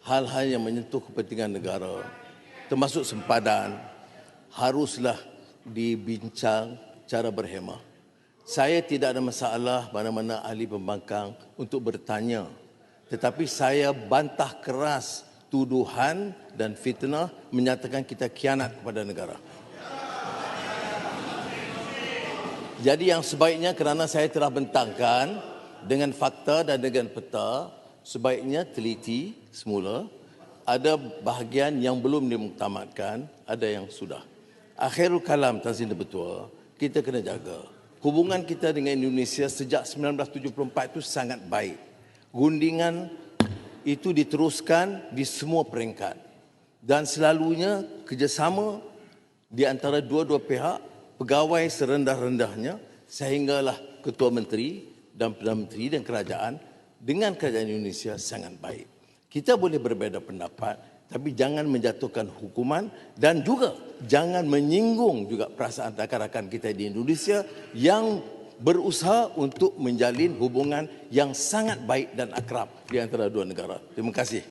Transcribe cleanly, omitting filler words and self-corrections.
hal-hal yang menyentuh kepentingan negara, termasuk sempadan, haruslah dibincang cara berhemah. Saya tidak ada masalah mana-mana ahli pembangkang untuk bertanya, tetapi saya bantah keras tuduhan dan fitnah menyatakan kita khianat kepada negara. Jadi yang sebaiknya, kerana saya telah bentangkan dengan fakta dan dengan peta, sebaiknya teliti semula. Ada bahagian yang belum dimuktamadkan, ada yang sudah. Akhirul kalam, Tan Sri Betua, kita kena jaga. Hubungan kita dengan Indonesia sejak 1974 itu sangat baik. Rundingan itu diteruskan di semua peringkat. Dan selalunya kerjasama di antara dua-dua pihak, pegawai serendah-rendahnya, sehinggalah Ketua Menteri dan Perdana Menteri dan kerajaan dengan kerajaan Indonesia sangat baik. Kita boleh berbeza pendapat, tapi jangan menjatuhkan hukuman dan juga jangan menyinggung juga perasaan rakan-rakan kita di Indonesia yang berusaha untuk menjalin hubungan yang sangat baik dan akrab di antara dua negara. Terima kasih.